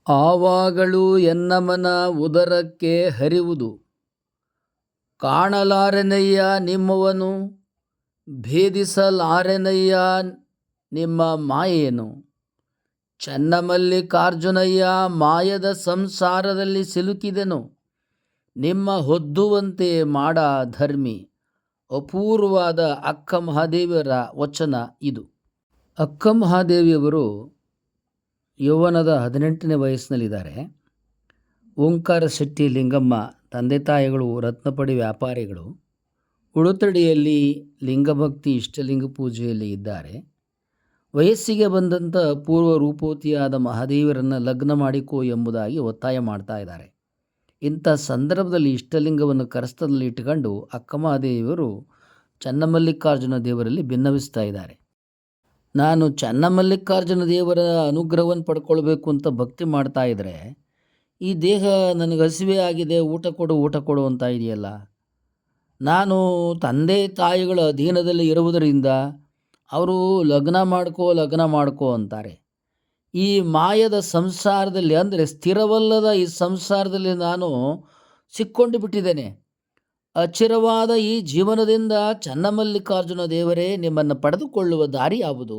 ಆವಾಗಳು ಎನ್ನ ಮನ ಉದರಕ್ಕೆ ಹರಿವುದು, ಕಾಣಲಾರೆನಯ್ಯ ನಿಮ್ಮವನು, ಭೇದಿಸಲಾರೆನಯ್ಯ ನಿಮ್ಮ ಮಾಯೆಯನ್ನು. ಚನ್ನಮಲ್ಲಿಕಾರ್ಜುನಯ್ಯ ಮಾಯದ ಸಂಸಾರದಲ್ಲಿ ಸಿಲುಕಿದೆನು, ನಿಮ್ಮ ಹೊದ್ದುವಂತೆ ಮಾಡ ಧರ್ಮಿ. ಅಪೂರ್ವವಾದ ಅಕ್ಕ ಮಹಾದೇವಿಯರ ವಚನ ಇದು. ಅಕ್ಕ ಮಹಾದೇವಿಯವರು ಯೌವನದ 18ನೇ ವಯಸ್ಸಿನಲ್ಲಿದ್ದಾರೆ. ಓಂಕಾರ ಶೆಟ್ಟಿ ಲಿಂಗಮ್ಮ ತಂದೆ ತಾಯಿಗಳು ರತ್ನಪಡಿ ವ್ಯಾಪಾರಿಗಳು. ಉಳುತಡಿಯಲ್ಲಿ ಲಿಂಗಭಕ್ತಿ ಇಷ್ಟಲಿಂಗ ಪೂಜೆಯಲ್ಲಿ ಇದ್ದಾರೆ. ವಯಸ್ಸಿಗೆ ಬಂದಂಥ ಪೂರ್ವ ರೂಪವತಿಯಾದ ಮಹಾದೇವರನ್ನು ಲಗ್ನ ಮಾಡಿಕೋ ಎಂಬುದಾಗಿ ಒತ್ತಾಯ ಮಾಡ್ತಾ ಇದ್ದಾರೆ. ಇಂಥ ಸಂದರ್ಭದಲ್ಲಿ ಇಷ್ಟಲಿಂಗವನ್ನು ಕರಸ್ಥದಲ್ಲಿ ಇಟ್ಟುಕೊಂಡು ಅಕ್ಕ ಮಹಾದೇವಿಯವರು ಚನ್ನಮಲ್ಲಿಕಾರ್ಜುನ ದೇವರಲ್ಲಿ ಭಿನ್ನವಿಸ್ತಾ ಇದ್ದಾರೆ. ನಾನು ಚನ್ನಮಲ್ಲಿಕಾರ್ಜುನ ದೇವರ ಅನುಗ್ರಹವನ್ನು ಪಡ್ಕೊಳ್ಬೇಕು ಅಂತ ಭಕ್ತಿ ಮಾಡ್ತಾ ಇದ್ದರೆ, ಈ ದೇಹ ನನಗೆ ಹಸಿವೆ ಆಗಿದೆ, ಊಟ ಕೊಡು ಅಂತ ಇದೆಯಲ್ಲ, ನಾನು ತಂದೆ ತಾಯಿಗಳ ಅಧೀನದಲ್ಲಿ ಇರುವುದರಿಂದ ಅವರು ಲಗ್ನ ಮಾಡ್ಕೋ ಅಂತಾರೆ. ಈ ಮಾಯದ ಸಂಸಾರದಲ್ಲಿ, ಅಂದರೆ ಸ್ಥಿರವಲ್ಲದ ಈ ಸಂಸಾರದಲ್ಲಿ ನಾನು ಸಿಕ್ಕೊಂಡು ಬಿಟ್ಟಿದ್ದೇನೆ. ಅಚಿರವಾದ ಈ ಜೀವನದಿಂದ ಚನ್ನಮಲ್ಲಿಕಾರ್ಜುನ ದೇವರೇ ನಿಮ್ಮನ್ನು ಪಡೆದುಕೊಳ್ಳುವ ದಾರಿ ಯಾವುದು?